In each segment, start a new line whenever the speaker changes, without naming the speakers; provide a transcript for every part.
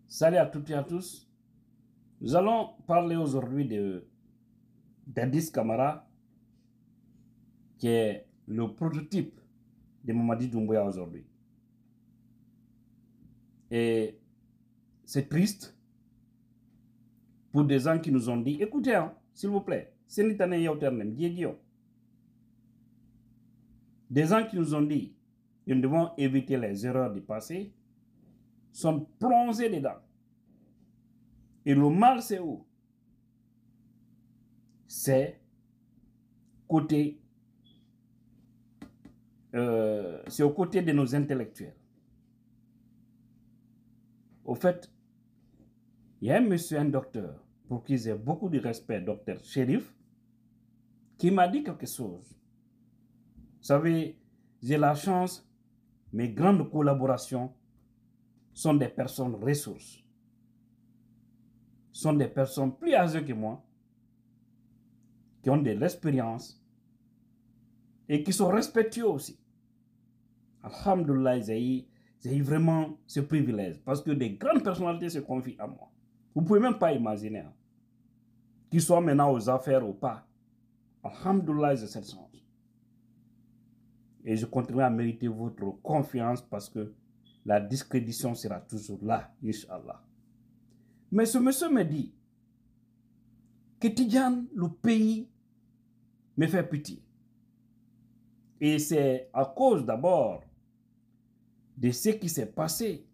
Salut à toutes et à tous. Nous allons parler aujourd'hui de Dadis Camara, qui est le prototype de Mamadi Doumbouya aujourd'hui. Et c'est triste pour des gens qui nous ont dit, écoutez, hein, s'il vous plaît, des gens qui nous ont dit, nous devons éviter les erreurs du passé, sont plongés dedans. Et le mal, c'est où? C'est au côté de nos intellectuels. Au fait, il y a un monsieur, un docteur, pour qui j'ai beaucoup de respect, docteur Chérif, qui m'a dit quelque chose. Vous savez, j'ai la chance, mes grandes collaborations sont des personnes ressources, sont des personnes plus âgées que moi, qui ont de l'expérience et qui sont respectueux aussi. Alhamdulillah, j'ai eu vraiment ce privilège parce que des grandes personnalités se confient à moi. Vous ne pouvez même pas imaginer hein, qu'ils soient maintenant aux affaires ou pas. Alhamdulillah, j'ai cette chance. Et je continuerai à mériter votre confiance parce que la discrédition sera toujours là, Inch'Allah. Mais ce monsieur me dit que Tidjane, le pays, me fait pitié. Et c'est à cause d'abord de ce qui s'est passé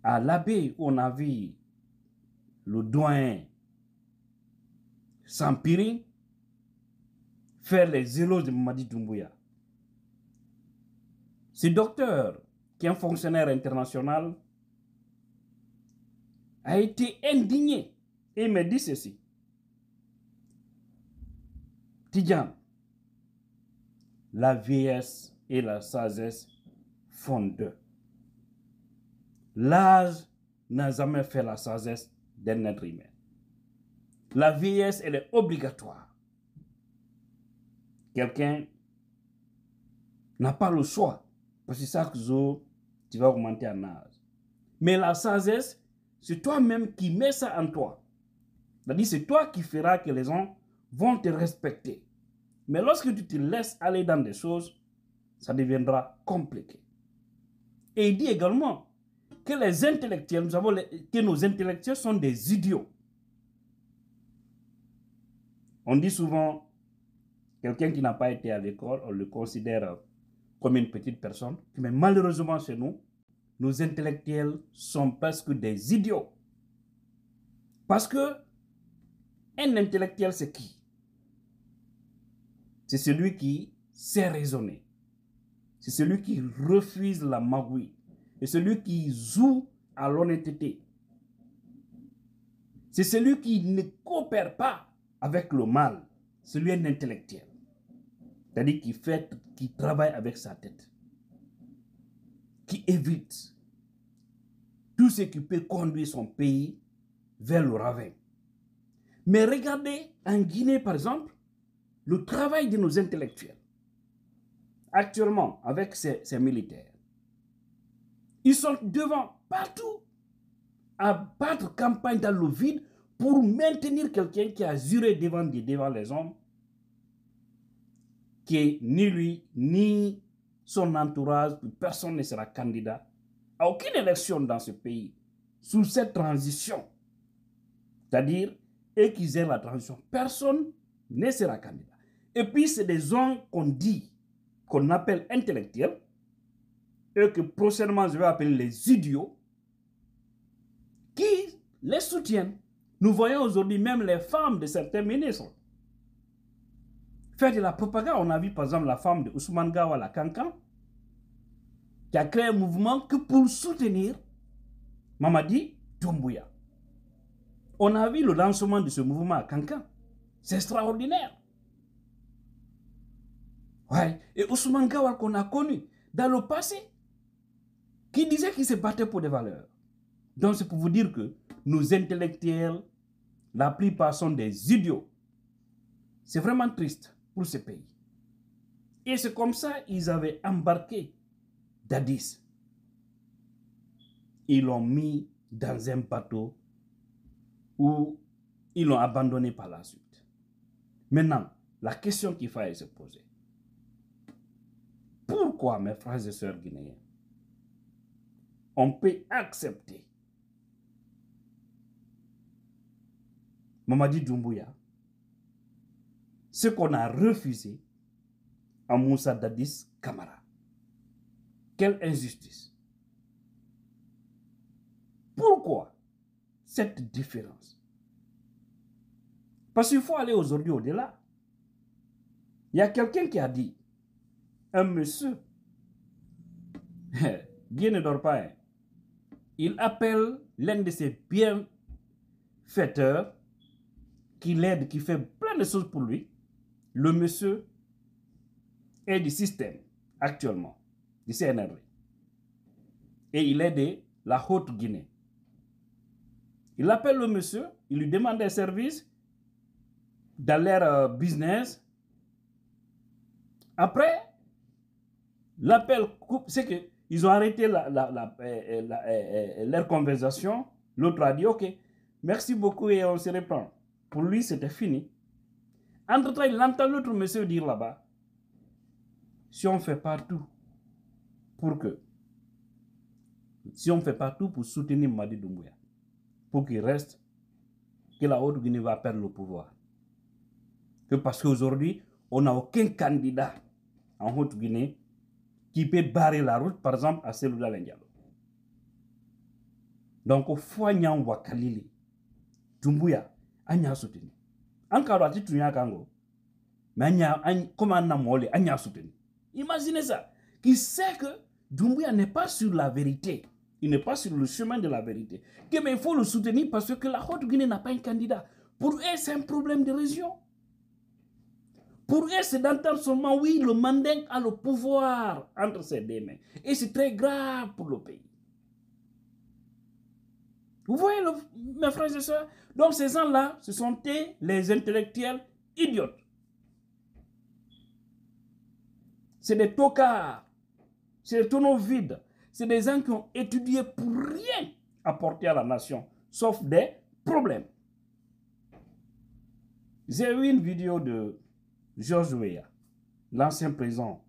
à l'abbé où on a vu le doyen Sampiri faire les éloges de Mamadi Doumbouya. Ce docteur, qui est un fonctionnaire international, a été indigné et il me dit ceci. Tidjane, la vieillesse et la sagesse font deux. L'âge n'a jamais fait la sagesse d'un être humain. La vieillesse, elle est obligatoire. Quelqu'un n'a pas le choix, parce que chaque jour, tu vas augmenter en âge. Mais la sagesse, c'est toi-même qui mets ça en toi. C'est-à-dire, c'est toi qui feras que les gens vont te respecter. Mais lorsque tu te laisses aller dans des choses, ça deviendra compliqué. Et il dit également que les intellectuels, nous savons que nos intellectuels sont des idiots. On dit souvent, quelqu'un qui n'a pas été à l'école, on le considère comme une petite personne. Mais malheureusement chez nous, nos intellectuels sont presque des idiots. Parce que un intellectuel, c'est qui? C'est celui qui sait raisonner. C'est celui qui refuse la magouille. C'est celui qui joue à l'honnêteté. C'est celui qui ne coopère pas avec le mal. Celui un intellectuel. C'est-à-dire qui travaille avec sa tête. Qui évite tout ce qui peut conduire son pays vers le ravin. Mais regardez, en Guinée, par exemple, le travail de nos intellectuels. Actuellement, avec ces militaires, ils sont devant partout à battre campagne dans le vide pour maintenir quelqu'un qui a juré devant les hommes que ni lui, ni son entourage, personne ne sera candidat à aucune élection dans ce pays sous cette transition. C'est-à-dire, et qu'ils aient la transition, personne ne sera candidat. Et puis, c'est des gens qu'on dit, qu'on appelle intellectuels, et que prochainement je vais appeler les idiots, qui les soutiennent. Nous voyons aujourd'hui même les femmes de certains ministres faire de la propagande. On a vu par exemple la femme de Ousmane Gawala Kankan, qui a créé un mouvement que pour soutenir Mamadi Doumbouya. On a vu le lancement de ce mouvement à Kankan. C'est extraordinaire. Ouais. Et Ousmane Gawal qu'on a connu dans le passé, qui disait qu'il se battait pour des valeurs. Donc c'est pour vous dire que nos intellectuels, la plupart sont des idiots. C'est vraiment triste pour ce pays. Et c'est comme ça qu'ils avaient embarqué Dadis. ils l'ont mis dans un bateau où ils l'ont abandonné par la suite. Maintenant, la question qu'il fallait se poser, pourquoi, mes frères et sœurs guinéens, on peut accepter Mamadi Doumbouya, ce qu'on a refusé à Moussa Dadis Camara? Quelle injustice! Pourquoi cette différence? Parce qu'il faut aller aujourd'hui au-delà. Il y a quelqu'un qui a dit, un monsieur, Dieu ne dort pas, hein. Il appelle l'un de ses bienfaiteurs qui l'aide, qui fait plein de choses pour lui. Le monsieur est du système actuellement, du CNRD. Et il est de la Haute-Guinée. Il appelle le monsieur, il lui demande des services dans leur business. Après, l'appel coupe, c'est qu'ils ont arrêté leur conversation. L'autre a dit, ok, merci beaucoup et on se reprend. Pour lui, c'était fini. Entre-temps, il entend l'autre monsieur dire là-bas, si on ne fait pas tout pour soutenir Mamadi Doumbouya, pour qu'il reste, que la Haute-Guinée va perdre le pouvoir. Que parce qu'aujourd'hui, on n'a aucun candidat en Haute-Guinée qui peut barrer la route, par exemple, à Selouda Diallo. Donc, au Foignan Wakalili, Doumbouya, Anya soutenu. Encore à titre Kango, mais comment Anya soutenu. Imaginez ça, qui sait que Doumbouya n'est pas sur la vérité. Il n'est pas sur le chemin de la vérité. Mais il faut le soutenir parce que la Haute-Guinée n'a pas un candidat. Pour eux, c'est un problème de région. Pour eux, c'est d'entendre seulement, oui, le Manding a le pouvoir entre ses deux mains. Et c'est très grave pour le pays. Vous voyez, mes frères et sœurs? Donc ces gens-là, ce sont les intellectuels idiotes. C'est des tocards. C'est des tonneaux vides. C'est des gens qui ont étudié pour rien apporter à la nation, sauf des problèmes. J'ai vu une vidéo de George Weah, l'ancien président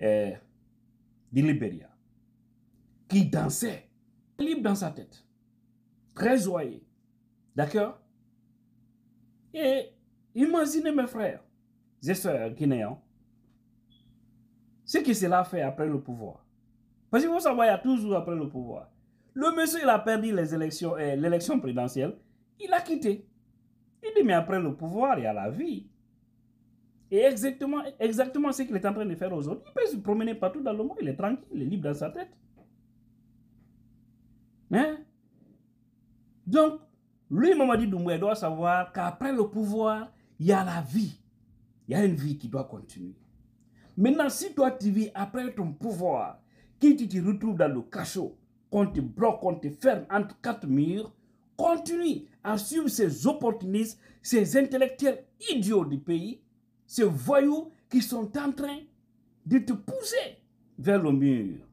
du Libéria, qui dansait, libre dans sa tête, très joyeux. D'accord? Et imaginez mes frères et sœurs guinéens, ce que cela fait après le pouvoir. Parce qu'il faut savoir, il y a toujours après le pouvoir. Le monsieur, il a perdu les élections, l'élection présidentielle, il a quitté. Il dit, mais après le pouvoir, il y a la vie. Et exactement ce qu'il est en train de faire aujourd'hui. Il peut se promener partout dans le monde, il est tranquille, il est libre dans sa tête. Hein? Donc, lui, Mamadi Doumbouya doit savoir qu'après le pouvoir, il y a la vie. Il y a une vie qui doit continuer. Maintenant, si toi tu vis après ton pouvoir, que tu te retrouves dans le cachot, qu'on te bloque, qu'on te ferme entre quatre murs, continue à suivre ces opportunistes, ces intellectuels idiots du pays, ces voyous qui sont en train de te pousser vers le mur.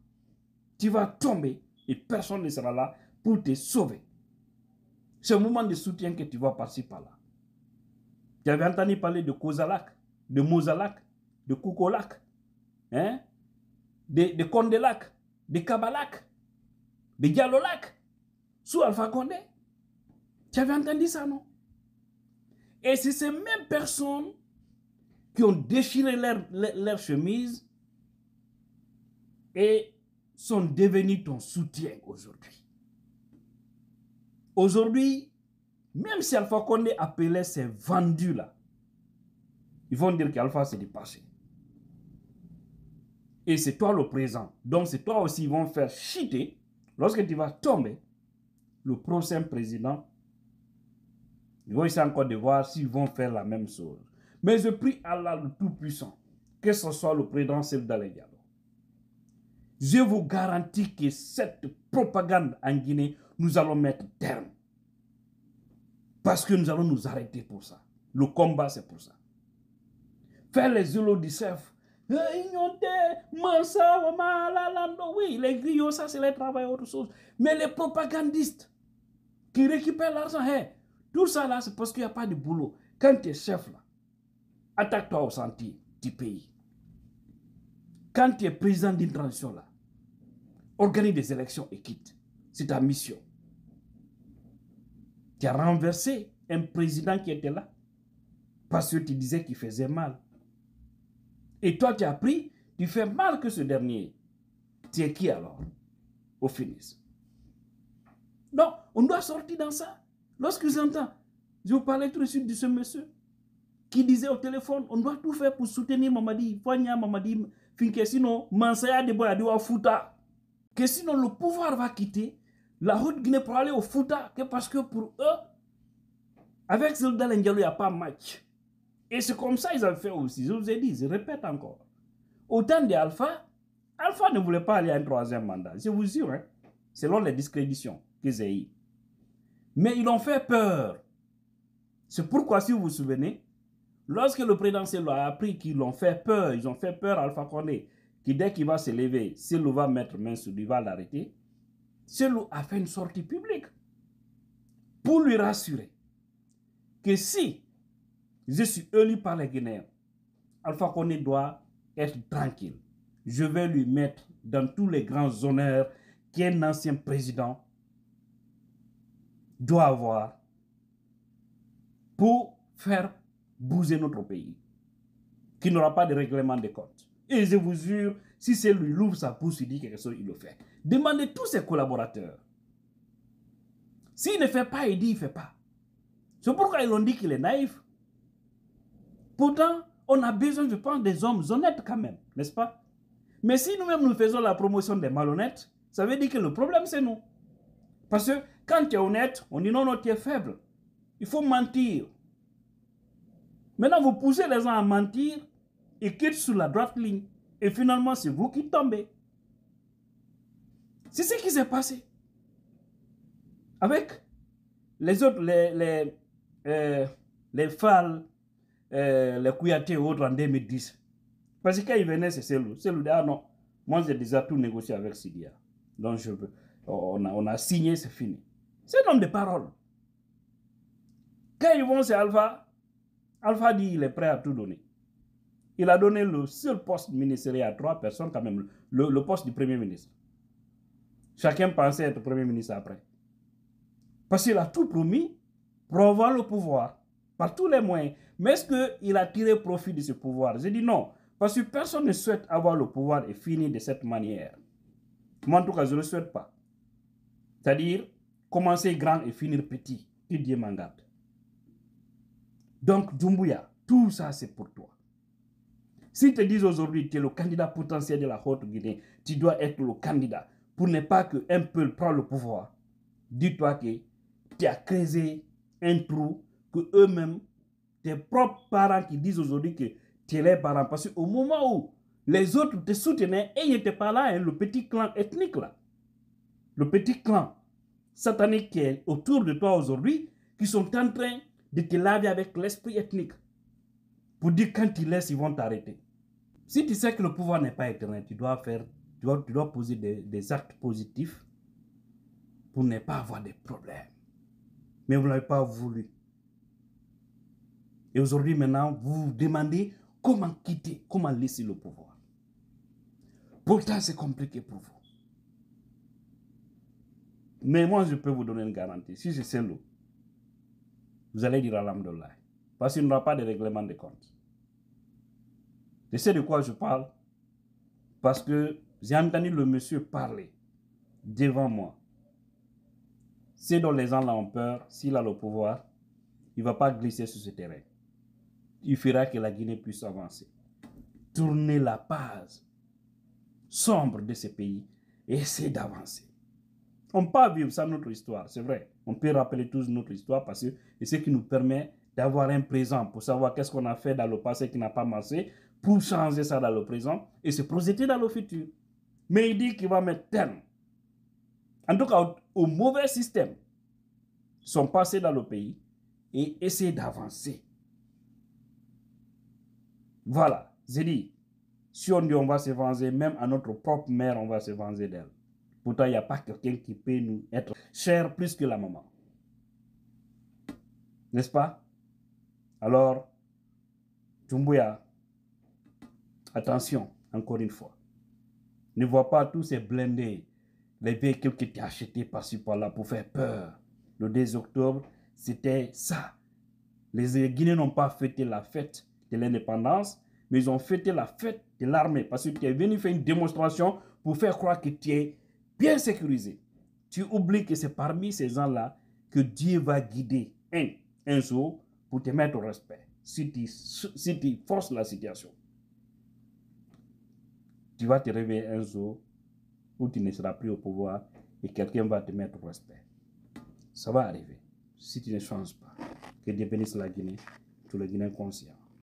Tu vas tomber et personne ne sera là pour te sauver. C'est un moment de soutien que tu vas passer par là. Tu avais entendu parler de Kozalak, de Mozalak, de Koukolak, hein? de Kondelak, de Kabalak, de Dialolak, sous Alpha Condé. Tu avais entendu ça, non? Et c'est ces mêmes personnes qui ont déchiré leur chemise et sont devenues ton soutien aujourd'hui. Aujourd'hui, même si Alpha Condé appelait ces vendus là, ils vont dire qu'Alpha c'est du passé. Et c'est toi le présent. Donc c'est toi aussi, ils vont faire chuter, lorsque tu vas tomber, le prochain président. Ils vont essayer encore de voir s'ils vont faire la même chose. Mais je prie Allah le Tout-Puissant, que ce soit le président Selouda Diallo. Je vous garantis que cette propagande en Guinée, nous allons mettre terme. Parce que nous allons nous arrêter pour ça. Le combat, c'est pour ça. Faire les Zulu du chef, Oui, les griots, ça c'est les travailleurs, autre chose. Mais les propagandistes qui récupèrent l'argent, tout ça là, c'est parce qu'il n'y a pas de boulot. Quand tu es chef là, attaque-toi au sentier du pays. Quand tu es président d'une transition là, organise des élections et quitte. C'est ta mission. Tu as renversé un président qui était là parce que tu disais qu'il faisait mal. Et toi, tu as pris, tu fais mal que ce dernier. Tu es qui alors, au finish? Donc, on doit sortir dans ça. Lorsque j'entends, je vous parlais tout de suite de ce monsieur qui disait au téléphone, on doit tout faire pour soutenir Mamadi. Mamadi, sinon, Mansaya de Boya doit Fouta. Que sinon, le pouvoir va quitter la route Guinée pour aller au Fouta. Que parce que pour eux, avec Zelda Lendialo, il n'y a pas match. Et c'est comme ça qu'ils ont fait aussi. Je vous ai dit, je répète encore. Au temps d'Alpha, Alpha ne voulait pas aller à un troisième mandat. Je vous jure, hein, selon les discréditions qu'ils ont eues. Mais ils ont fait peur. C'est pourquoi, si vous vous souvenez, lorsque le président Selou a appris qu'ils l'ont fait peur, ils ont fait peur à Alpha Condé, qui dès qu'il va se lever, Selou va mettre main sur lui, va l'arrêter. Selou a fait une sortie publique pour lui rassurer que si je suis élu par les Guinéens, Alpha Condé doit être tranquille. Je vais lui mettre dans tous les grands honneurs qu'un ancien président doit avoir pour faire bouger notre pays, qui n'aura pas de règlement de compte. Et je vous jure, si c'est lui, l'ouvre sa bouche, il dit quelque chose, il le fait. Demandez tous ses collaborateurs. S'il ne fait pas, il dit il ne fait pas. C'est pourquoi ils ont dit qu'il est naïf. Pourtant, on a besoin, je pense, des hommes honnêtes quand même, n'est-ce pas? Mais si nous-mêmes nous faisons la promotion des malhonnêtes, ça veut dire que le problème c'est nous. Parce que quand tu es honnête, on dit non, non, tu es faible. Il faut mentir. Maintenant, vous poussez les gens à mentir et quittent sur la droite ligne. Et finalement, c'est vous qui tombez. C'est ce qui s'est passé. Avec les autres, les Fall, les Kouyaté et autres en 2010. Parce que quand ils venaient, c'est Selou. Selou dit, ah non, moi j'ai déjà tout négocié avec Sidia. Donc je veux. On a signé, c'est fini. C'est un homme de parole. Quand ils vont, c'est Alpha. Alpha dit qu'il est prêt à tout donner. Il a donné le seul poste ministériel à 3 personnes quand même, le poste du Premier ministre. Chacun pensait être Premier ministre après. Parce qu'il a tout promis pour avoir le pouvoir, par tous les moyens. Mais est-ce qu'il a tiré profit de ce pouvoir? J'ai dit non, parce que personne ne souhaite avoir le pouvoir et finir de cette manière. Moi en tout cas, je ne le souhaite pas. C'est-à-dire, commencer grand et finir petit. Que Dieu m'en garde. Donc, Doumbouya, tout ça c'est pour toi. Si te disent aujourd'hui que tu es le candidat potentiel de la Haute-Guinée, tu dois être le candidat pour ne pas qu'un peuple prenne le pouvoir. Dis-toi que tu as créé un trou que eux-mêmes, tes propres parents qui disent aujourd'hui que tu es les parents. Parce qu'au moment où les autres te soutenaient, et ils n'étaient pas là, hein, le petit clan ethnique là. Le petit clan satanique qui est autour de toi aujourd'hui, qui sont en train de te laver avec l'esprit ethnique. Pour dire quand tu laisses, ils vont t'arrêter. Si tu sais que le pouvoir n'est pas éternel, tu dois poser des actes positifs pour ne pas avoir de problèmes. Mais vous n'avez pas voulu. Et aujourd'hui, maintenant, vous vous demandez comment quitter, comment laisser le pouvoir. Pourtant, c'est compliqué pour vous. Mais moi, je peux vous donner une garantie. Si c'est Selou, vous allez dire Alhamdulillah. Parce qu'il n'y aura pas de règlement de compte. Je sais de quoi je parle. Parce que j'ai entendu le monsieur parler devant moi. C'est dont les gens là ont peur, s'il a le pouvoir, il ne va pas glisser sur ce terrain. Il fera que la Guinée puisse avancer. Tourner la page sombre de ce pays et essayer d'avancer. On peut pas vivre sans notre histoire, c'est vrai. On peut rappeler tous notre histoire parce que c'est ce qui nous permet d'avoir un présent pour savoir qu'est-ce qu'on a fait dans le passé qui n'a pas marché, pour changer ça dans le présent et se projeter dans le futur. Mais il dit qu'il va mettre terme, en tout cas au mauvais système, sont passés dans le pays et essayer d'avancer. Voilà, j'ai dit, Si on dit on va se venger, même à notre propre mère, on va se venger d'elle. Pourtant, il n'y a pas quelqu'un qui peut nous être cher plus que la maman. N'est-ce pas? Alors, Doumbouya, attention, encore une fois. Ne vois pas tous ces blindés, les véhicules qui étaient achetés par-ci par-là pour faire peur. Le 2 octobre, c'était ça. Les Guinéens n'ont pas fêté la fête de l'indépendance, mais ils ont fêté la fête de l'armée parce que tu es venu faire une démonstration pour faire croire que tu es bien sécurisé. Tu oublies que c'est parmi ces gens-là que Dieu va guider un jour pour te mettre au respect. Si tu forces la situation, tu vas te réveiller un jour où tu ne seras plus au pouvoir et quelqu'un va te mettre au respect. Ça va arriver si tu ne changes pas. Que Dieu bénisse la Guinée, tous les Guinéens conscients.